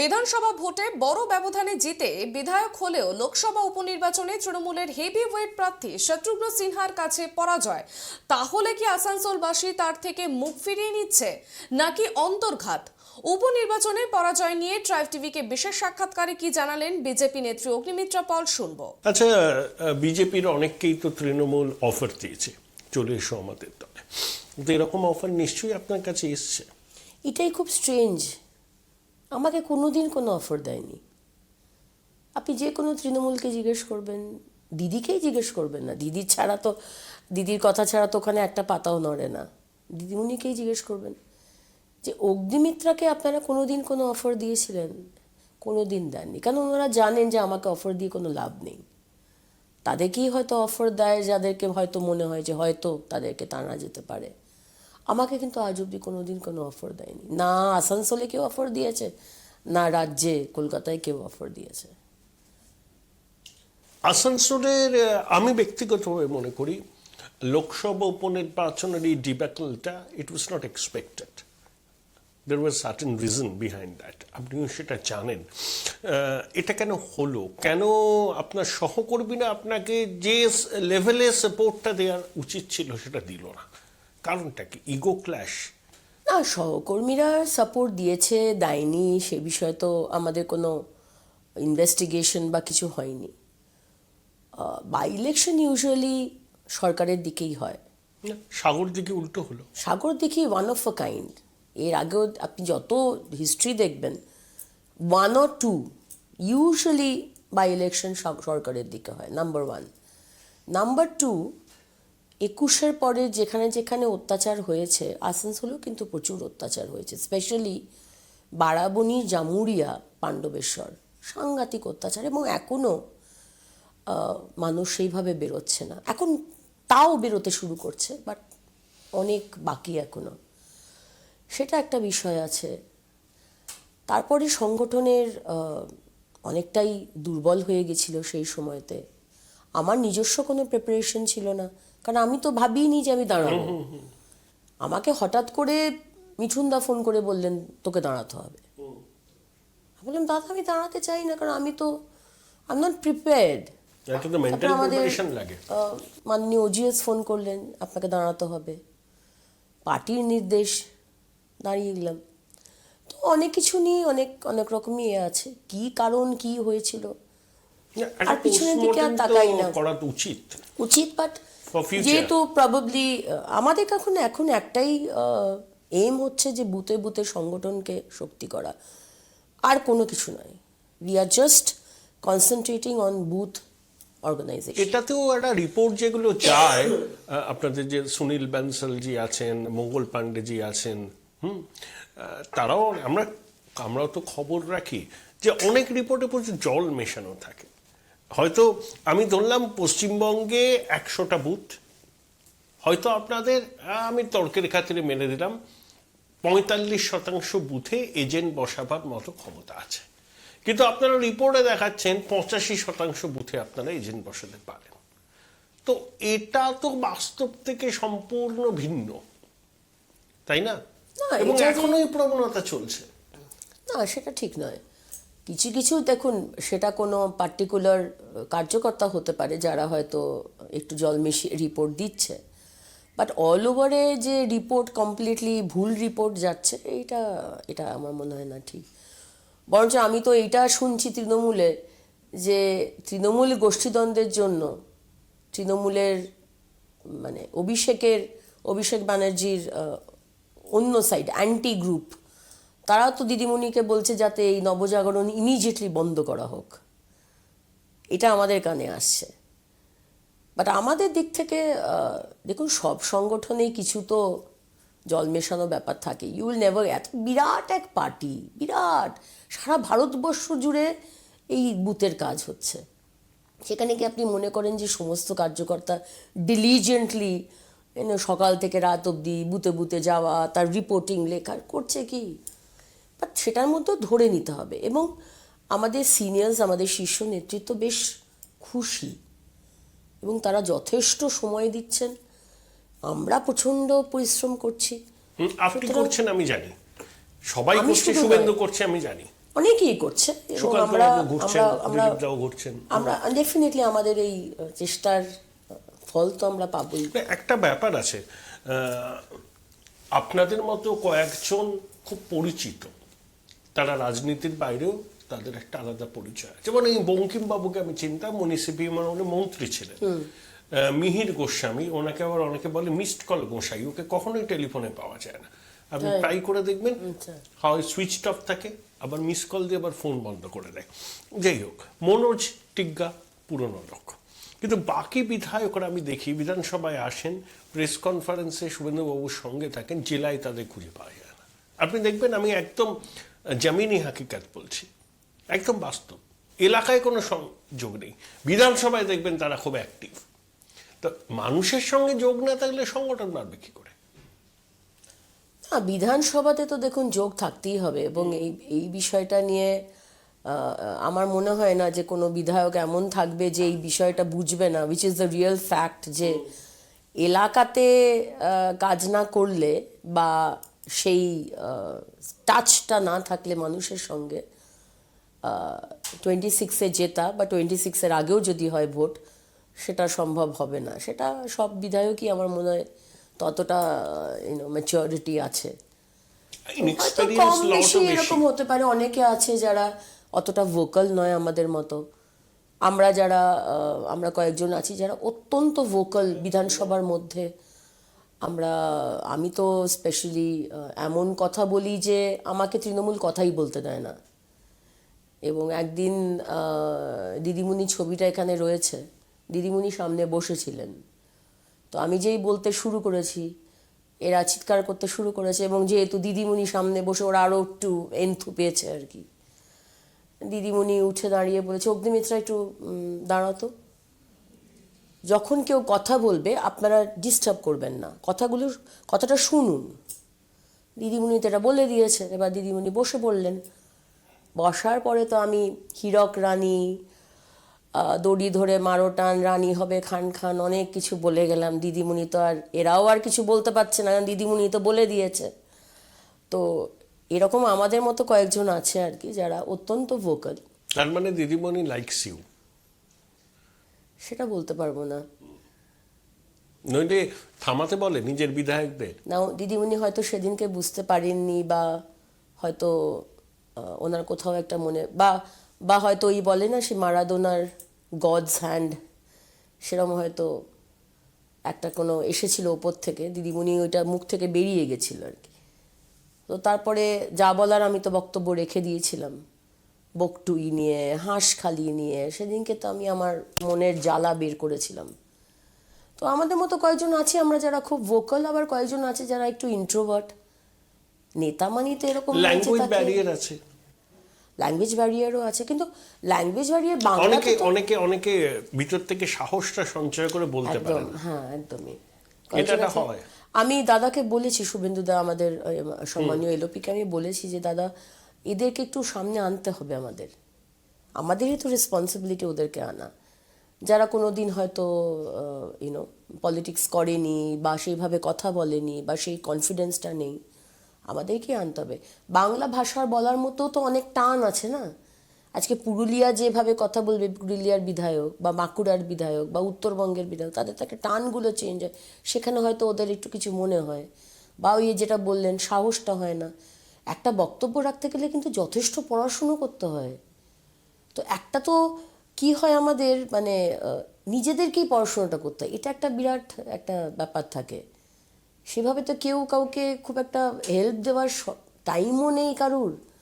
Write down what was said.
বিধানসভা ভোটে বড় ব্যবধানে জিতে বিধায়ক হলেও লোকসভা উপনির্বাচনে তৃণমূলের হেভিওয়েট প্রার্থী শত্রুঘ্ন সিনহার কাছে পরাজয়। তাহলে কি আসানসোলবাসী তার থেকে মুখ ফিরিয়ে নিচ্ছে নাকি অন্তর্ঘাত? উপনির্বাচনে পরাজয় নিয়ে ট্রাইব টিভিকে বিশেষ সাক্ষাৎকারে কি জানালেন বিজেপি নেত্রী অগ্নিমিত্রা পল শুনবো। আচ্ছা, বিজেপির অনেককেই তো তৃণমূল অফার দিয়েছে চলে এসো আমাদের দলে, কিন্তু এরকম অফার নিশ্চয়ই আপনার কাছে এসছে। এটাই খুব স্ট্রেঞ্জ, আমাকে কোনোদিন কোনো অফার দেয়নি। আপনি যে কোনো তৃণমূলকে জিজ্ঞেস করবেন, দিদিকেই জিজ্ঞেস করবেন না, দিদির কথা ছাড়া তো ওখানে একটা পাতাও নড়ে না। দিদিমণিকেই জিজ্ঞেস করবেন যে অগ্নিমিত্রাকে আপনারা কোনোদিন কোনো অফার দিয়েছিলেন? কোনোদিন দেননি, কারণ ওনারা জানেন যে আমাকে অফার দিয়ে কোনো লাভ নেই। তাদেরকেই হয়তো অফার দেয় যাদেরকে হয়তো মনে হয় যে হয়তো তাদেরকে টানা যেতে পারে। আমাকে কিন্তু আজ অব্দি কোনোদিন কোনো অফার দেয়নি, না আসানসোলে কেউ অফার দিয়েছে, না রাজ্যে কলকাতায় কেউ অফার দিয়েছে। আসানসোলের আমি ব্যক্তিগতভাবে মনে করি লোকসভা উপনির্বাচনের এই ডিব্যাকলটা it was not expected. there was certain reason behind that, আপনিও সেটা জানেন। এটা কেন হলো, কেন আপনার সহকর্মীরা আপনাকে যে লেভেলে সাপোর্টটা দেওয়ার উচিত ছিল সেটা দিল না? কারণটা কি? Ego clash? না, সহকর্মীরা সাপোর্ট দিয়েছে দেয়নি সে বিষয়ে তো আমাদের কোনো ইনভেস্টিগেশন বা কিছু হয়নি। বাই ইলেকশন ইউজুয়ালি সরকারের দিকেই হয়। সাগর দিকে উল্টো হলো। সাগর দিকে ওয়ান অফ আ কাইন্ড। এর আগেও আপনি যত হিস্ট্রি দেখবেন, 1 or 2 ইউজুয়ালি বাই ইলেকশন সরকারের দিকে হয়, নাম্বার 1। নাম্বার 2, 21-এর পরে যেখানে যেখানে অত্যাচার হয়েছে, আসানসোলেও কিন্তু প্রচুর অত্যাচার হয়েছে, স্পেশালি বারাবণী, জামুরিয়া, পাণ্ডবেশ্বর, সাংঘাতিক অত্যাচার। এবং এখনও মানুষ সেইভাবে বেরোচ্ছে না, এখন তাও বেরোতে শুরু করছে, বাট অনেক বাকি এখনও, সেটা একটা বিষয় আছে। তারপরে সংগঠনের অনেকটাই দুর্বল হয়ে গেছিল সেই সময়তে। আমার নিজস্ব কোনো প্রিপারেশন ছিল না, কারণ আমি তো ভাবিনি যে আমি দাঁড়াবো। আমাকে হঠাৎ করে মিঠুনদা ফোন করে বললেন তোকে দাঁড়াতে হবে। আমি বললাম দাদা আমি দাঁড়াতে চাই না, কারণ আমি তো আই এম নট প্রিপেয়ার্ড। আমাদের মাননীয় ওজিএস ফোন করলেন আপনাকে দাঁড়াতে হবে, পার্টির নির্দেশ, দাঁড়িয়ে গেলাম। তো অনেক কিছু নিয়ে অনেক রকমই আছে, কি কারণ কি হয়েছিল আর পিছনের দিকে আর তাকাই না। উচিত, বাট যেহেতু প্রবাবলি আমাদের এখন একটাই এম হচ্ছে যে বুথে বুথে সংগঠনকে শক্তি করা, আর কোনো কিছু নয়। We are just concentrating on booth organization. এটাতেও একটা রিপোর্ট যেগুলো চায়, আপনাদের যে সুনীল বানসালজি আছেন, মঙ্গল পাণ্ডেজি আছেন, তারাও আমরাও তো খবর রাখি যে অনেক রিপোর্টে প্রচুর জল মেশানো থাকে। হয়তো আমি ধরলাম পশ্চিমবঙ্গে 100টা বুথ, হয়তো আপনাদের, আমি তর্কের খাতিরে মেনে দিলাম, 45% বুথে এজেন্ট বসাবার মতো ক্ষমতা আছে, কিন্তু আপনারা রিপোর্টে দেখাচ্ছেন 85% বুথে আপনারা এজেন্ট বসাতে পারেন। তো এটা তো বাস্তব থেকে সম্পূর্ণ ভিন্ন, তাই না? এবং এখনো এই প্রবণতা চলছে। না, সেটা ঠিক নয়। কিছু কিছু দেখুন, সেটা কোনো পার্টিকুলার কার্যকর্তা হতে পারে যারা হয়তো একটু জল মিশিয়ে রিপোর্ট দিচ্ছে, বাট অল ওভারে যে রিপোর্ট কমপ্লিটলি ভুল রিপোর্ট যাচ্ছে, এটা আমার মনে হয় না ঠিক। বরঞ্চ আমি তো এইটা শুনছি তৃণমূলে, যে তৃণমূল গোষ্ঠীদ্বন্দ্বের জন্য তৃণমূলের মানে অভিষেক ব্যানার্জির অন্য সাইড অ্যান্টি গ্রুপ, তারা তো দিদিমণিকে বলছে যাতে এই নবজাগরণ ইমিডিয়েটলি বন্ধ করা হোক। এটা আমাদের কানে আসছে, বাট আমাদের দিক থেকে দেখুন সব সংগঠনেই কিছু তো জল মেশানো ব্যাপার থাকে। ইউ উইল নেভার, এত বিরাট এক পার্টি, বিরাট সারা ভারতবর্ষ জুড়ে এই বুথের কাজ হচ্ছে, সেখানে কি আপনি মনে করেন যে সমস্ত কার্যকর্তা ডিলিজেন্টলি সকাল থেকে রাত অবধি বুথে বুথে যাওয়া, তার রিপোর্টিং লেখা করছে কি? বাট সেটার মধ্যেও ধরে নিতে হবে। এবং আমাদের সিনিয়র্স, আমাদের শীর্ষ নেতৃত্ব বেশ খুশি এবং তারা যথেষ্ট সময় দিচ্ছেন। আমরা প্রচণ্ড পরিশ্রম করছি। আপনি করছেন আমি জানি, সবাই করছে, শুভেন্দু করছে আমি জানি, অনেকেই করছে এবং সুকান্ত আমরা বাবু ঘুরছেন, আমরা আমরা দিলীপদাও ঘুরছেন। আমরা ডেফিনেটলি আমাদের এই চেষ্টার ফল তো আমরা পাবোই। একটা ব্যাপার আছে, আপনাদের মতো কয়েকজন খুব পরিচিত, তারা রাজনীতির বাইরেও তাদের একটা আলাদা পরিচয় আছে। যেমন এই বঙ্কিমবাবুকে আমি চিনতাম, উনি সিপিএম উনি মন্ত্রী ছিলেন। মিহির গোস্বামী, ওনাকে আবার অনেকে বলে মিসড কল গোসাই, ওকে কখনোই টেলিফোনে পাওয়া যায় না। আপনি ট্রাই করে দেখবেন, হয় সুইচড অফ থাকে, আবার মিস কল দিয়ে আবার ফোন বন্ধ করে দেয়। যাই হোক, মনোজ টিগ্গা পুরনো লোক। কিন্তু বাকি বিধায়করা আমি দেখি বিধানসভায় আসেন, প্রেস কনফারেন্সে শুভেন্দুবাবুর সঙ্গে থাকেন, জেলায় তাদের খুঁজে পাওয়া যায় না। আপনি দেখবেন, আমি একদম জামিনী হাকিকাত বলছি, একদম বাস্তব, এলাকায় কোনো যোগ নেই। বিধানসভায় দেখবেন তারা খুব অ্যাক্টিভ। তো মানুষের সঙ্গে যোগ না থাকলে সংগঠন বাড়বে কি করে? বিধানসভাতে তো দেখুন যোগ থাকতেই হবে, এবং এই বিষয়টা নিয়ে আমার মনে হয় না যে কোনো বিধায়ক এমন থাকবে যে এই বিষয়টা বুঝবে না, which is the real fact, যে এলাকাতে কাজ না করলে বা সেই টাচটা না থাকলে মানুষের সঙ্গে 26-এ জেতা বা 26-এর আগেও যদি হয় ভোট, সেটা সম্ভব হবে না। সেটা সব বিধায়কই আমার মনে হয় ততটা ম্যাচিওরিটি আছে। হয়তো কম বেশি এরকম হতে পারে, অনেকে আছে যারা অতটা ভোকাল নয় আমাদের মতো। আমরা কয়েকজন আছি যারা অত্যন্ত ভোকাল বিধানসভার মধ্যে। আমি তো স্পেশালি এমন কথা বলি যে আমাকে তৃণমূল কথাই বলতে দেয় না। এবং একদিন দিদিমণি ছবিটা এখানে রয়েছে, দিদিমণি সামনে বসেছিলেন, তো আমি যেই বলতে শুরু করেছি এরা চিৎকার করতে শুরু করেছে, এবং যেহেতু দিদিমণি সামনে বসে ওরা আরও একটু এন্থু পেয়েছে আর কি। দিদিমণি উঠে দাঁড়িয়ে বলেছে, অগ্নিমিত্রা একটু দাঁড়াতো, যখন কেউ কথা বলবে আপনারা ডিস্টার্ব করবেন না, কথাটা শুনুন। দিদিমণি তো এটা বলে দিয়েছে। এবার দিদিমণি বসে পড়লেন। বসার পরে তো আমি হীরক রানী, দড়ি ধরে মারো টান, রানী হবে খান খান, অনেক কিছু বলে গেলাম। দিদিমণি তো এরাও আর কিছু বলতে পারছে না, কারণ দিদিমণি তো বলে দিয়েছে। তো এরকম আমাদের মতো কয়েকজন আছে আর কি যারা অত্যন্ত ভোকাল। তার মানে দিদিমণি লাইকস ইউ? সেটা বলতে পারবো না। নইলে থামাতে বলে নিজের বিধায়কদের? না, দিদিমণি হয়তো সেদিনকে বুঝতে পারেননি, বা হয়তো ওনার কোথাও একটা মনে, বা হয়তো ওই বলে না সে মারাদোনার গডস হ্যান্ড, সেরকম হয়তো একটা কোনো এসেছিল ওপর থেকে, দিদিমণি ওইটা মুখ থেকে বেরিয়ে গেছিল আর কি। তো তারপরে যা বলার আমি তো বক্তব্য রেখে দিয়েছিলাম, বকটুই নিয়ে, হাঁসখালি নিয়ে। সেদিনকে তো আমি আমার মনের জ্বালা বের করেছিলাম। তো আমাদের মতো কয়েকজন আছে আমরা যারা খুব ভোকাল, আবার কয়েকজন আছে যারা একটু ইন্ট্রোভার্ট। নেতা মানি তো এরকম ল্যাঙ্গুয়েজ ব্যারিয়ার আছে। ল্যাঙ্গুয়েজ ব্যারিয়ারও আছে, কিন্তু ল্যাঙ্গুয়েজ ব্যারিয়ার অনেকে ভিতর থেকে সাহসটা সঞ্চয় করে বলতে পারে না। হ্যাঁ, একদমই এটা হয়। আমি দাদাকে বলেছি, শুভেন্দুদা আমাদের সম্মানীয় এলওপিকে আমি বলেছি যে দাদা, এদেরকে একটু সামনে আনতে হবে, আমাদেরই তো রেসপন্সিবিলিটি ওদেরকে আনা। যারা কোনো দিন হয়তো পলিটিক্স করেনি বা সেইভাবে কথা বলেনি বা সেই কনফিডেন্সটা নেই, আমাদেরকে আনতে হবে। বাংলা ভাষার বলার মতো তো অনেক টান আছে না। আজকে পুরুলিয়া যেভাবে কথা বলবে পুরুলিয়ার বিধায়ক বা বাঁকুড়ার বিধায়ক বা উত্তরবঙ্গের বিধায়ক, তাদের তাকে টানগুলো চেঞ্জ হয়, সেখানে হয়তো ওদের একটু কিছু মনে হয়, বা ওই যেটা বললেন সাহসটা হয় না। একটা বক্তব্য রাখতে গেলে কিন্তু যথেষ্ট পড়াশুনো করতে হয়। তো একটা তো কি হয় আমাদের নিজেদেরকেই পড়াশোনাটা করতে হয়, এটা একটা বিরাট একটা ব্যাপার থাকে। সেভাবে তো কেউ কাউকে খুব একটা হেল্প দেওয়ার টাইমও নেই কারুর।